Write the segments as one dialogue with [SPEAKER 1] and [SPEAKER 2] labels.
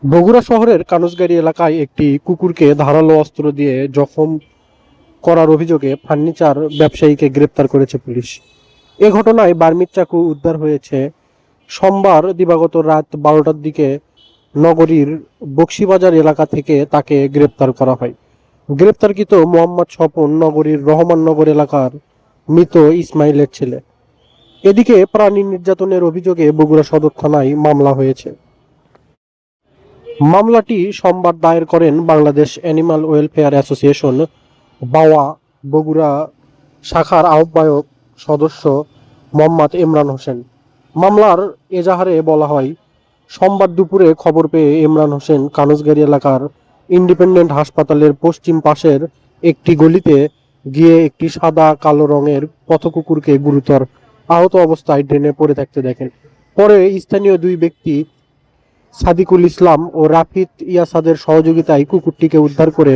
[SPEAKER 1] বগুড়া শহরের কানুসগাড়ি এলাকায় একটি কুকুরকে ধারালো অস্ত্র দিয়ে জখম করার অভিযোগে ফার্নিচার ব্যবসায়ীকে গ্রেপ্তার করেছে পুলিশ। এ ঘটনায় বার্মির চাকু উদ্ধার হয়েছে সোমবার দিবাগত রাত 12টার দিকে। নগরীর বকশীবাজার এলাকা থেকে তাকে গ্রেপ্তার করা হয়। গ্রেপ্তারকৃত মোহাম্মদ স্বপন নগরীর রহমাননগর এলাকার মৃত ইসমাইলের ছেলে। এদিকে প্রাণী নির্যাতনের অভিযোগে বগুড়া সদর থানায় মামলা হয়েছে। মামলাটি সোমবার দায়ের করেন বাংলাদেশ অ্যানিমাল ওয়েলফেয়ার অ্যাসোসিয়েশন বাওয়া বগুড়া শাখার আহ্বায়ক সদস্য মোহাম্মদ ইমরান হোসেন। মামলার এজাহারে বলা হয়, সোমবার দুপুরে খবর পেয়ে ইমরান হোসেন কানুসগাড়ি এলাকার ইন্ডিপেন্ডেন্ট হাসপাতালের পশ্চিম পাশের একটি গলিতে গিয়ে একটি সাদা কালো রঙের পথকুকুরকে গুরুতর আহত অবস্থায় ড্রেনে পড়ে থাকতে দেখেন। পরে স্থানীয় দুই ব্যক্তি সাদিকুল ইসলাম ও রাফিত ইয়াসাদের সহযোগিতায় কুকুরটিকে উদ্ধার করে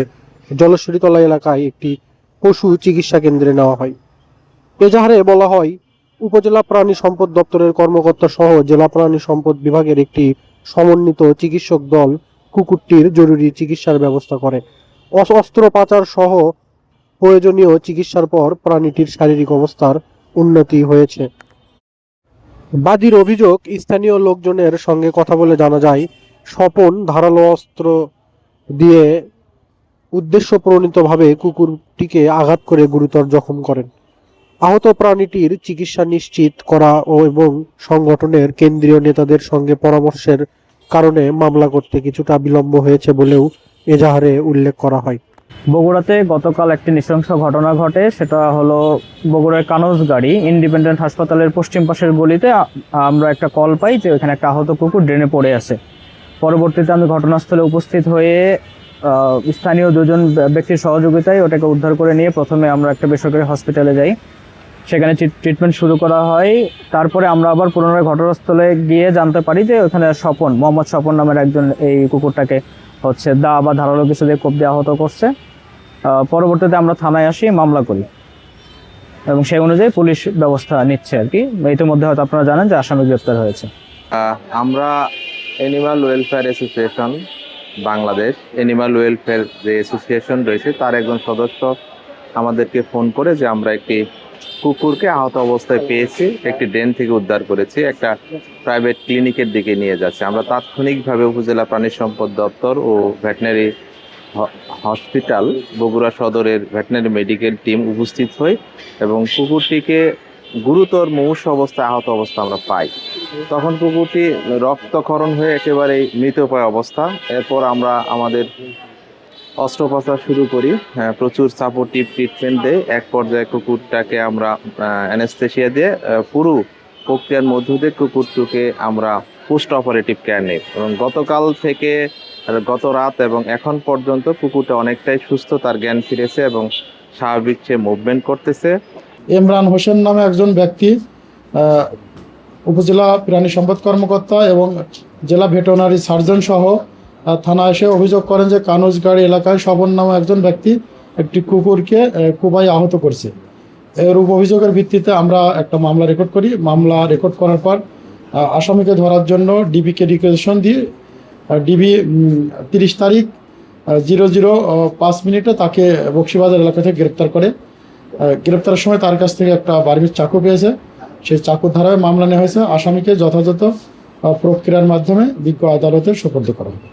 [SPEAKER 1] জলশ্বরীতলা এলাকায় একটি পশু চিকিৎসা কেন্দ্রে নেওয়া হয়। এজাহারে বলা হয়, উপজেলা প্রাণী সম্পদ দপ্তরের কর্মকর্তা সহ জেলা প্রাণী সম্পদ বিভাগের একটি সমন্বিত চিকিৎসক দল কুকুরটির জরুরি চিকিৎসার ব্যবস্থা করে। অস্ত্রোপচার সহ প্রয়োজনীয় চিকিৎসার পর প্রাণীটির শারীরিক অবস্থার উন্নতি হয়েছে। বাদীর অভিযোগ, স্থানীয় লোকজনের সঙ্গে কথা বলে জানা যায়, স্বপন ধারালো অস্ত্র দিয়ে উদ্দেশ্যপ্রণোদিতভাবে কুকুরটিকে আঘাত করে গুরুতর জখম করেন। আহত প্রাণীটির চিকিৎসা নিশ্চিত করা এবং সংগঠনের কেন্দ্রীয় নেতাদের সঙ্গে পরামর্শের কারণে মামলা করতে কিছুটা বিলম্ব হয়েছে বলেও এজাহারে উল্লেখ করা হয়।
[SPEAKER 2] বগুড়াতে গতকাল একটি নৃশংস ঘটনা ঘটে। সেটা হলো বগুড়ার কানুসগাড়ি ইন্ডিপেন্ডেন্ট হাসপাতালের পশ্চিম পাশের গলিতে আমরা একটা কল পাই যে ওখানে একটা আহত কুকুর ড্রেনে পড়ে আছে। পরবর্তীতে আমি ঘটনাস্থলে উপস্থিত হয়ে স্থানীয় দুজন ব্যক্তির সহযোগিতায় ওটাকে উদ্ধার করে নিয়ে প্রথমে আমরা একটা বেসরকারি হসপিটালে যাই, সেখানে ট্রিটমেন্ট শুরু করা হয়। তারপরে আমরা আবার পুনরায় ঘটনাস্থলে গিয়ে জানতে পারি যে ওখানে মোহাম্মদ স্বপন নামের একজন এই কুকুরটাকে দা বা ধারালো কিছু দিয়ে কোপ দিয়ে আহত করছে। পরবর্তীতে আমরা থানায় আসি, মামলা করি এবং সেই অনুযায়ী পুলিশ ব্যবস্থা নিচ্ছে আর কি। ইতিমধ্যে হয়তো আপনারা জানেন যে আসামি গ্রেপ্তার হয়েছে।
[SPEAKER 3] আমরা animal welfare association Bangladesh animal welfare যে অ্যাসোসিয়েশন রয়েছে তার একজন সদস্য আমাদেরকে ফোন করে যে আমরা একটি কুকুরকে আহত অবস্থায় পেয়েছি, একটি ড্রেন থেকে উদ্ধার করেছি, একটা প্রাইভেট ক্লিনিকের দিকে নিয়ে যাচ্ছে। আমরা তাৎক্ষণিকভাবে উপজেলা প্রাণী সম্পদ দপ্তর ও ভেটেরিনারি হসপিটাল বগুড়া সদরের ভেটেরিনারি মেডিকেল টিম উপস্থিত হই এবং কুকুরটিকে গুরুতর মুমূর্ষ অবস্থায় আহত অবস্থা আমরা পাই। তখন কুকুরটি রক্তক্ষরণ হয়ে একেবারে মৃতপ্রায় অবস্থা। এরপর আমরা আমাদের অস্ত্রোপচার শুরু করি, প্রচুর সাপোর্টিভ ট্রিটমেন্ট দেয়। এক পর্যায়ে কুকুরটাকে আমরা অ্যানেস্থেসিয়া দিয়ে পুরো প্রক্রিয়ার মধ্য দিয়ে কুকুরটিকে আমরা পোস্ট অপারেটিভ কেয়ার নেই এবং গতকাল থেকে গত রাত এবং এখন পর্যন্ত কুকুরটা অনেকটাই সুস্থ, তার জ্ঞান ফিরেছে এবং স্বাভাবিক সে মুভমেন্ট করতেছে।
[SPEAKER 4] ইমরান হোসেন নামে একজন ব্যক্তি উপজেলা প্রাণী সম্পদ কর্মকর্তা এবং জেলা ভেটেরিনারি সার্জন সহ থানায় এসে অভিযোগ করেন যে কানুসগাড়ি এলাকায় স্বপন নামে একজন ব্যক্তি একটি কুকুরকে কোবাই আহত করছে। এর অভিযোগের ভিত্তিতে আমরা একটা মামলা রেকর্ড করি। মামলা রেকর্ড করার পর আসামিকে ধরার জন্য ডিবিকে রিকোয়েশন দিয়ে ডিবি 30 তারিখ 00:05 তাকে বকশীবাজার এলাকা থেকে গ্রেপ্তার করে। গ্রেপ্তারের সময় তার কাছ থেকে একটা বার্মির চাকু পেয়েছে, সেই চাকুর ধারায় মামলা নেওয়া হয়েছে। আসামিকে যথাযথ প্রক্রিয়ার মাধ্যমে বিজ্ঞ আদালতে সোপর্দ করা হবে।